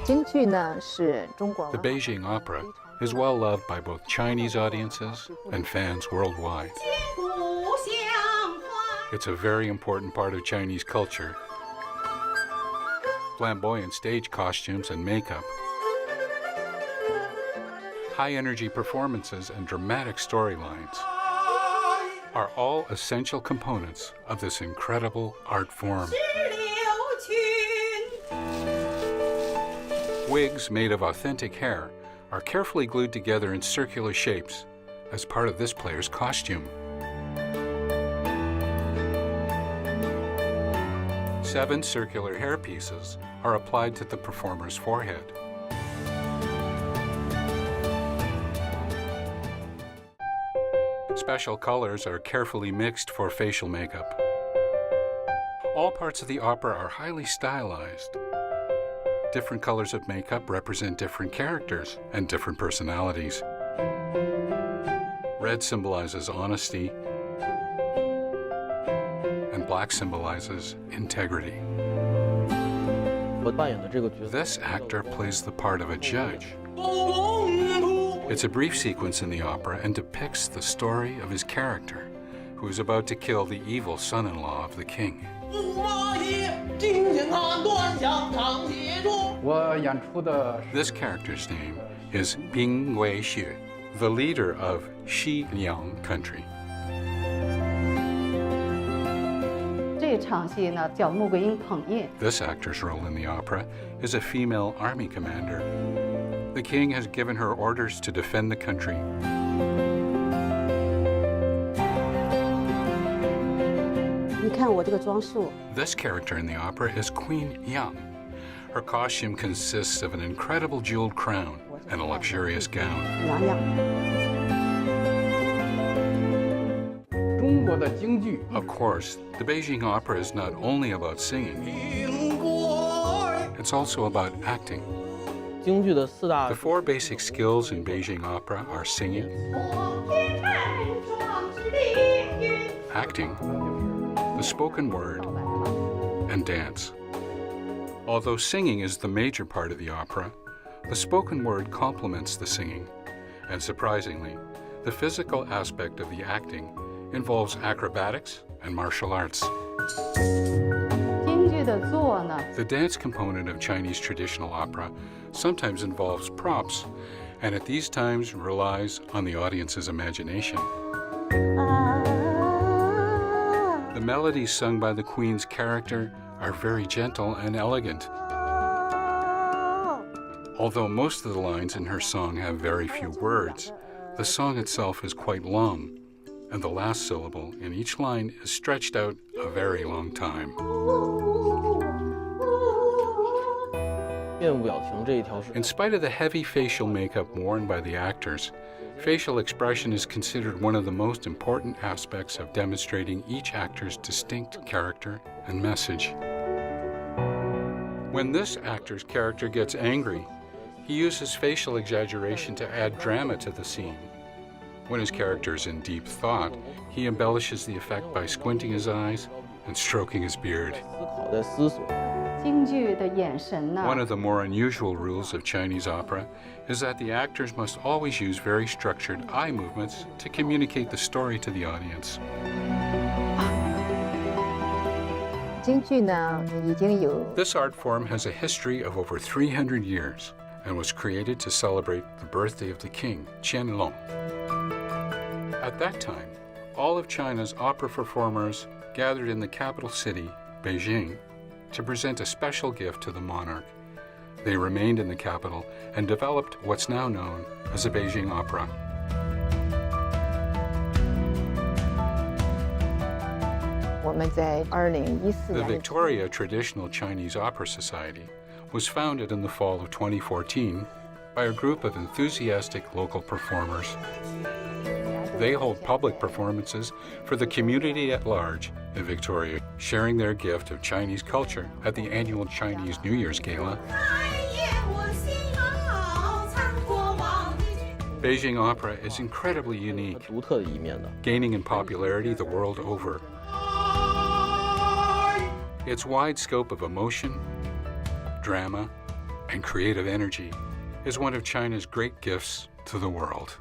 The Beijing Opera is well loved by both Chinese audiences and fans worldwide. It's a very important part of Chinese culture. Flamboyant stage costumes and makeup, high-energy performances and dramatic storylines are all essential components of this incredible art form. Wigs made of authentic hair are carefully glued together in circular shapes as part of this player's costume. 7 circular hair pieces are applied to the performer's forehead. Special colors are carefully mixed for facial makeup. All parts of the opera are highly stylized. Different colors of makeup represent different characters and different personalities. Red symbolizes honesty, and black symbolizes integrity. This actor plays the part of a judge. It's a brief sequence in the opera and depicts the story of his character, who is about to kill the evil son-in-law of the king. This character's name is Bing Wei-xue, the leader of Xiliang country. This actor's role in the opera is a female army commander. The king has given her orders to defend the country. This character in the opera is Queen Yang. Her costume consists of an incredible jeweled crown and a luxurious gown. Of course, the Beijing Opera is not only about singing, it's also about acting. The 4 basic skills in Beijing Opera are singing, acting, the spoken word, and dance. Although singing is the major part of the opera, the spoken word complements the singing. And surprisingly, the physical aspect of the acting involves acrobatics and martial arts. The dance component of Chinese traditional opera sometimes involves props, and at these times relies on the audience's imagination. The melodies sung by the Queen's character are very gentle and elegant. Although most of the lines in her song have very few words, the song itself is quite long, and the last syllable in each line is stretched out a very long time. In spite of the heavy facial makeup worn by the actors, facial expression is considered one of the most important aspects of demonstrating each actor's distinct character and message. When this actor's character gets angry, he uses facial exaggeration to add drama to the scene. When his character is in deep thought, he embellishes the effect by squinting his eyes and stroking his beard. One of the more unusual rules of Chinese opera is that the actors must always use very structured eye movements to communicate the story to the audience. This art form has a history of over 300 years and was created to celebrate the birthday of the king, Qianlong. At that time, all of China's opera performers gathered in the capital city, Beijing, to present a special gift to the monarch. They remained in the capital and developed what's now known as the Beijing Opera. The Victoria Traditional Chinese Opera Society was founded in the fall of 2014 by a group of enthusiastic local performers. They hold public performances for the community at large in Victoria, sharing their gift of Chinese culture at the annual Chinese New Year's Gala. Beijing Opera is incredibly unique, gaining in popularity the world over. Its wide scope of emotion, drama, and creative energy is one of China's great gifts to the world.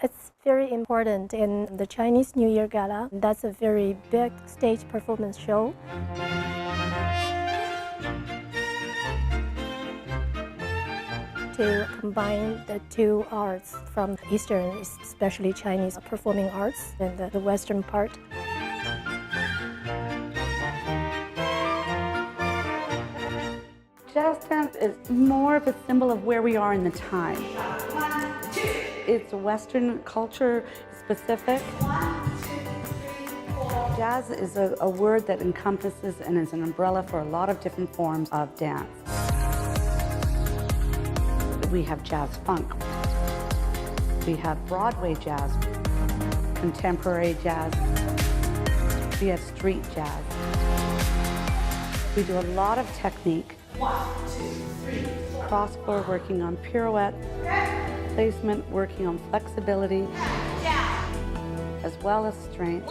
It's very important in the Chinese New Year Gala. That's a very big stage performance show. To combine the two arts from Eastern, especially Chinese performing arts, and the Western part. Jazz dance is more of a symbol of where we are in the time. It's Western culture specific. Jazz is a word that encompasses and is an umbrella for a lot of different forms of dance. We have jazz funk. We have Broadway jazz, contemporary jazz. We have street jazz. We do a lot of technique. 1, 2, 3, 4. Cross-floor working on pirouette, placement working on flexibility, as well as strength.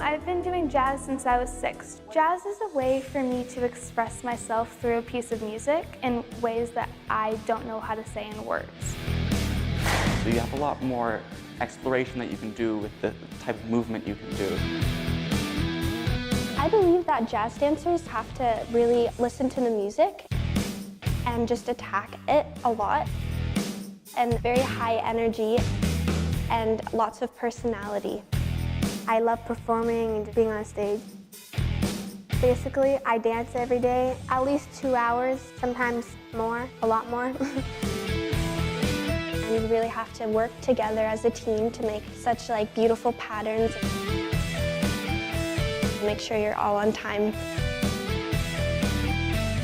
I've been doing jazz since I was 6. Jazz is a way for me to express myself through a piece of music in ways that I don't know how to say in words. So you have a lot more exploration that you can do with the type of movement you can do. I believe that jazz dancers have to really listen to the music and just attack it a lot, and very high energy and lots of personality. I love performing and being on stage. Basically, I dance every day, at least 2 hours, sometimes more, a lot more. And you really have to work together as a team to make such beautiful patterns. Make sure you're all on time.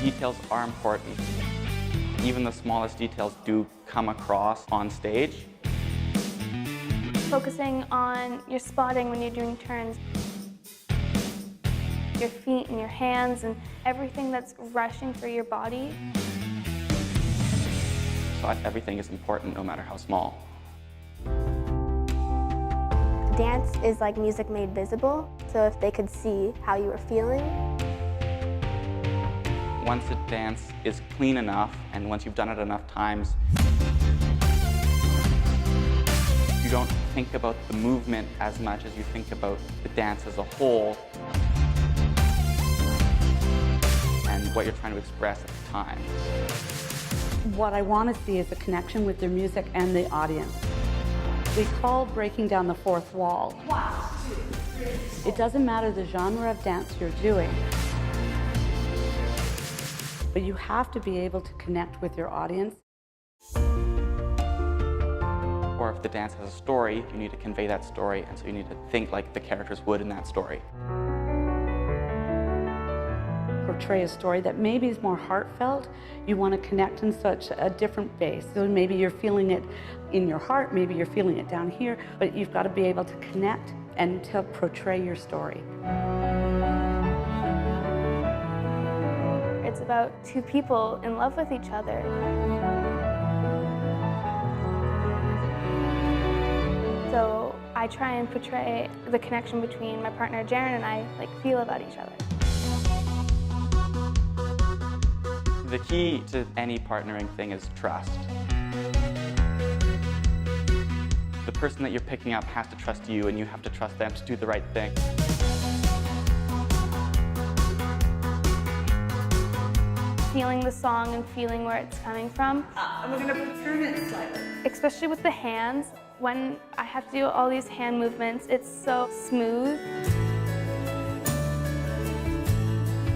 Details are important. Even the smallest details do come across on stage. Focusing on your spotting when you're doing turns, your feet and your hands and everything that's rushing through your body. So everything is important, no matter how small. Dance is like music made visible, so if they could see how you were feeling. Once a dance is clean enough, and once you've done it enough times, you don't think about the movement as much as you think about the dance as a whole and what you're trying to express at the time. What I want to see is a connection with their music and the audience. We call breaking down the fourth wall. 1, 2, 3. It doesn't matter the genre of dance you're doing, but you have to be able to connect with your audience. Or if the dance has a story, you need to convey that story, and so you need to think like the characters would in that story. Portray a story that maybe is more heartfelt. You want to connect in such a different base. So maybe you're feeling it in your heart, maybe you're feeling it down here, but you've got to be able to connect and to portray your story. It's about two people in love with each other. So I try and portray the connection between my partner Jaren and I feel about each other. The key to any partnering thing is trust. The person that you're picking up has to trust you, and you have to trust them to do the right thing. Feeling the song and feeling where it's coming from. And we're going to turn it slightly. Especially with the hands, when I have to do all these hand movements, it's so smooth.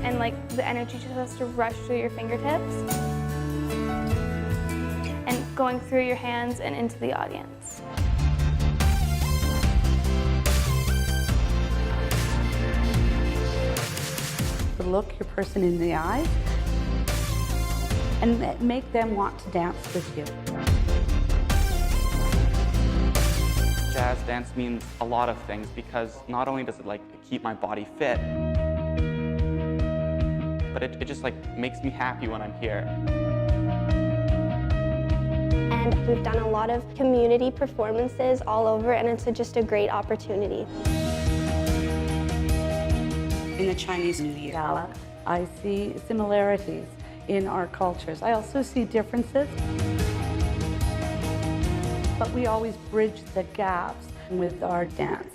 And the energy just has to rush through your fingertips and going through your hands and into the audience. Look your person in the eye and make them want to dance with you. Jazz dance means a lot of things because not only does it keep my body fit, but it just makes me happy when I'm here. And we've done a lot of community performances all over, and it's just a great opportunity. In the Chinese New Year Gala, I see similarities in our cultures. I also see differences, but we always bridge the gaps with our dance.